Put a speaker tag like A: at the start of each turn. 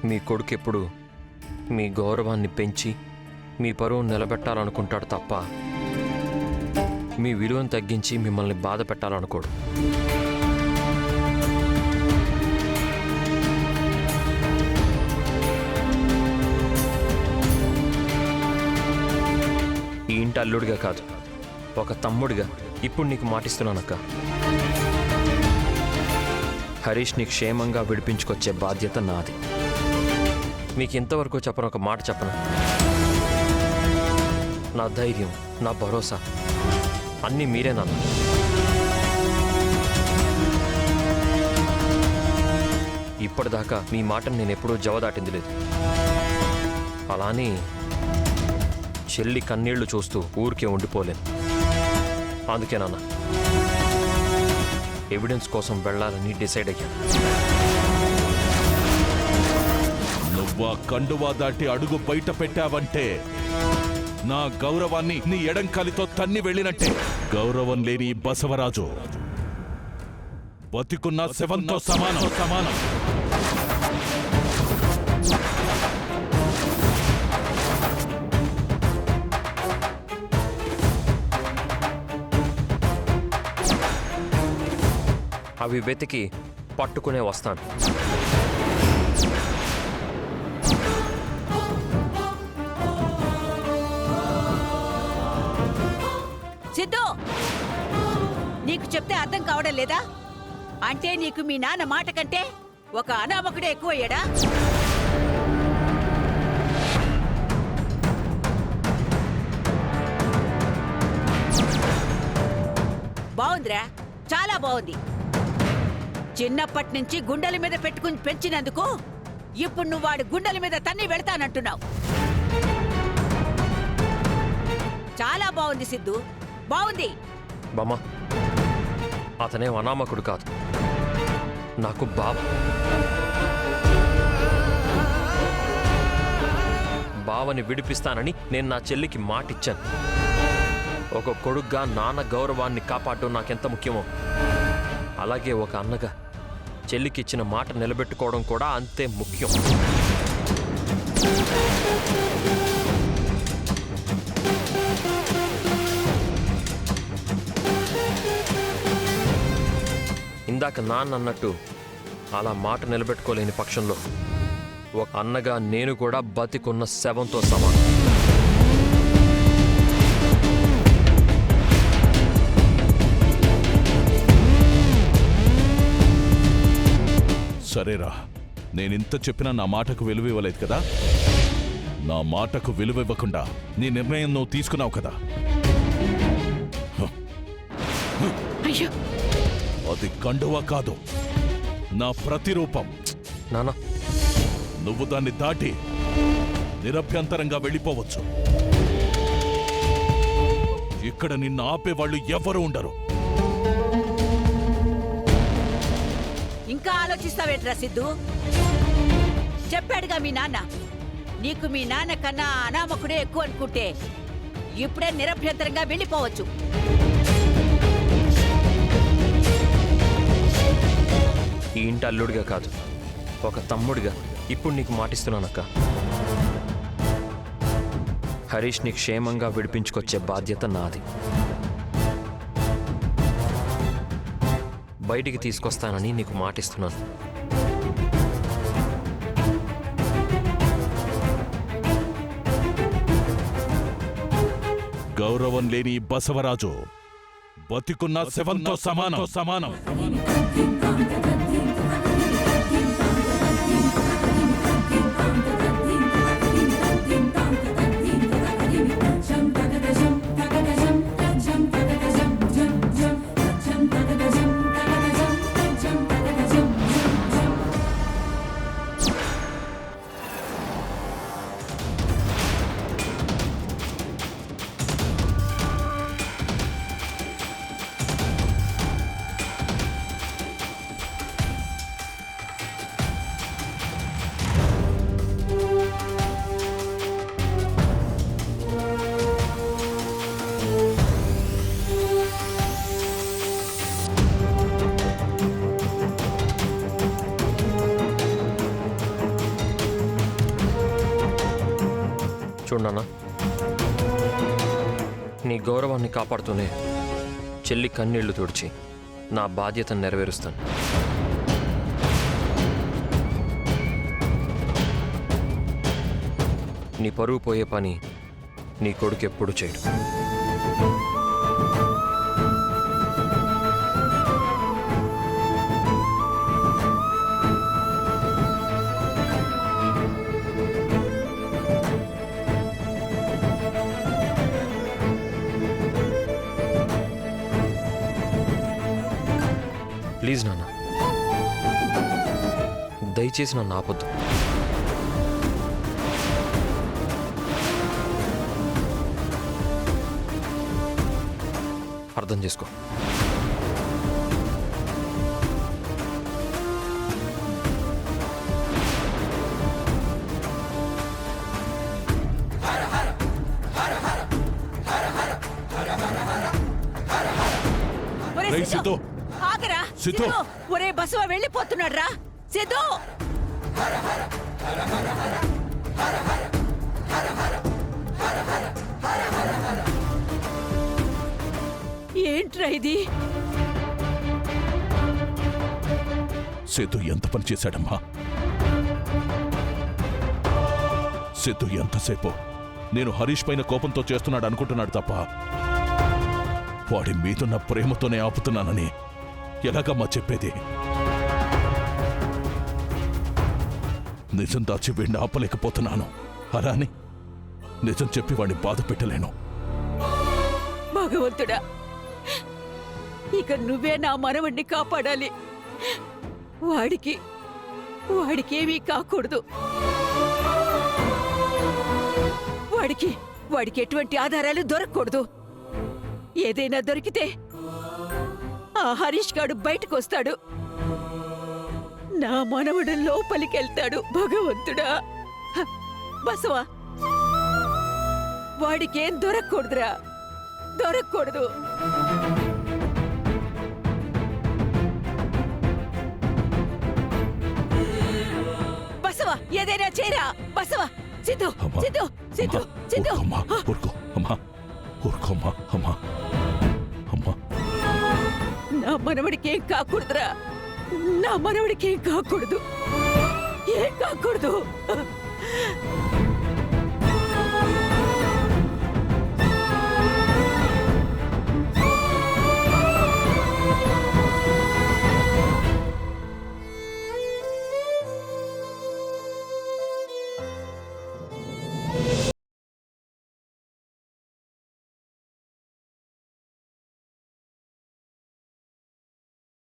A: మీ కొడుకు ఎప్పుడు మీ గౌరవాన్ని పెంచి మీ పరువును నిలబెట్టాలనుకుంటాడు తప్ప మీ విలువను తగ్గించి మిమ్మల్ని బాధ పెట్టాలనుకోడు. ఈ ఇంటి అల్లుడిగా కాదు, ఒక తమ్ముడిగా ఇప్పుడు నీకు మాటిస్తున్నానక్క. హరీష్ని క్షేమంగా విడిపించుకొచ్చే బాధ్యత నాది. మీకు ఇంతవరకు చెప్పను, ఒక మాట చెప్పను. నా ధైర్యం, నా భరోసా అన్నీ మీరే నాన్న. ఇప్పటిదాకా మీ మాటను నేను ఎప్పుడూ జవదాటింది లేదు. అలానే చెల్లి కన్నీళ్లు చూస్తూ ఊరికే ఉండిపోలేను. అందుకే నాన్న ఎవిడెన్స్ కోసం వెళ్ళాలని డిసైడ్ అయ్యాను.
B: నువ్వా కండువా దాటి అడుగు బయట పెట్టావంటే నా గౌరవాన్ని నీ ఎడంకాలితో తన్ని వెళ్ళినట్టే. గౌరవం లేని బసవరాజు బతికున్న శవంతో సమానం.
A: అవి వెతికి పట్టుకునే వస్తాను.
C: సిద్ధు, నీకు చెప్తే అర్థం కావడం లేదా? అంటే నీకు మీ నాన్న మాట కంటే ఒక అనామకుడే ఎక్కువయ్యాడా? బావుందిరా, చాలా బాగుంది. చిన్నప్పటి నుంచి గుండెల మీద పెట్టుకుని పెంచినందుకు ఇప్పుడు నువ్వు వాడి గుండెల మీద తన్ని వెళతానంటున్నావు. చాలా బాగుంది సిద్ధు, బాగుంది.
A: బామ్మ, అతనేం అనామకుడు కాదు, నాకు బావ. బావని విడిపిస్తానని నేను నా చెల్లికి మాటిచ్చాను. ఒక కొడుగ్గా నాన్న గౌరవాన్ని కాపాడడం నాకెంత ముఖ్యమో, అలాగే ఒక అన్నగా చెల్లికి ఇచ్చిన మాట నిలబెట్టుకోవడం కూడా అంతే ముఖ్యం. ఇందాక నాన్న అన్నట్టు అలా మాట నిలబెట్టుకోలేని పక్షంలో ఒక అన్నగా నేను కూడా బతికున్న శవంతో సమానం.
B: సరేరా, నేనింత చెప్పినా నా మాటకు విలువ ఇవ్వలేదు కదా. నా మాటకు విలువ ఇవ్వకుండా నీ నిర్ణయం నువ్వు తీసుకున్నావు కదా. అది కండువా కాదు, నా ప్రతిరూపం.
A: నానా,
B: నువ్వు దాన్ని దాటి నిరభ్యంతరంగా వెళ్ళిపోవచ్చు. ఇక్కడ నిన్ను ఆపేవాళ్ళు ఎవరు ఉండరు.
C: ఇంకా ఆలోచిస్తావేట్రా సిద్ధు? చెప్పాడుగా మీ నాన్న, నీకు మీ నాన్న కన్నా అనామకుడే ఎక్కువ అనుకుంటే ఇప్పుడే నిరభ్యంతరంగా వెళ్ళిపోవచ్చు.
A: ఈ ఇంటి అల్లుడిగా కాదు, ఒక తమ్ముడిగా ఇప్పుడు నీకు మాటిస్తున్నానక్క. హరీష్ని క్షేమంగా విడిపించుకొచ్చే బాధ్యత నాది. బయటికి తీసుకొస్తానని నీకు మాటిస్తున్నాను.
B: గౌరవం లేని బసవరాజు బతికున్న శవంతో సమానం.
A: చూడన్నా, నీ గౌరవాన్ని కాపాడుతూనే చెల్లి కన్నీళ్లు తుడిచి నా బాధ్యతను నెరవేరుస్తాను. నీ పరువు పోయే పని నీ కొడుకు ఎప్పుడు చేయడు. ప్లీజ్ నాన్న, దయచేసి నన్ను ఆపొద్దు. అర్థం చేసుకో.
C: ఒరే
B: రేయ్
C: సిద్ధు,
B: సిద్ధు!
C: ఆగరా
B: సిద్ధు!
C: సిద్ధు! ఒరే బసవ వెళ్ళిపోతున్నాడు రా సిద్ధు. ఏంట్రా ఇది?
B: సేతు ఎంత పని చేశాడమ్మా? సేతు ఎంతసేపు నేను హరీష్ పైన కోపంతో చేస్తున్నాడు అనుకుంటున్నాడు తప్ప వాడి మీదున్న ప్రేమతోనే ఆపుతున్నానని ఎలాగమ్మా చెప్పేది? నిజం దాచి వీడిని ఆపలేకపోతున్నాను. అలా అని నిజం చెప్పి వాడిని బాధ పెట్టలేను.
C: భగవంతుడా, ఇక నువ్వే నా మనవణ్ణి కాపాడాలి. వాడికేమీ కాకూడదు. వాడికి ఎటువంటి ఆధారాలు దొరకకూడదు. ఏదైనా దొరికితే ఆ హరీష్ గాడు బయటకు వస్తాడు, నా మనవడు లోపలికెళ్తాడు. భగవంతుడా, బసవా, వాడికేం దొరకకూడదురా, దొరకకూడదు. బసవా, ఏదైనా చేయరా బసవా. సిద్ధు,
B: అమ్మా,
C: సిద్ధు, సిద్ధు, సిద్ధు.
B: ఊరుకోమ్మా, ఊరుకో అమ్మా, ఊరుకోమ్మా అమ్మా, అమ్మా.
C: నా మనవడికి ఏం కాకూడదురా, నా మనవడికి ఏం కాకూడదు, ఏం కాకూడదు.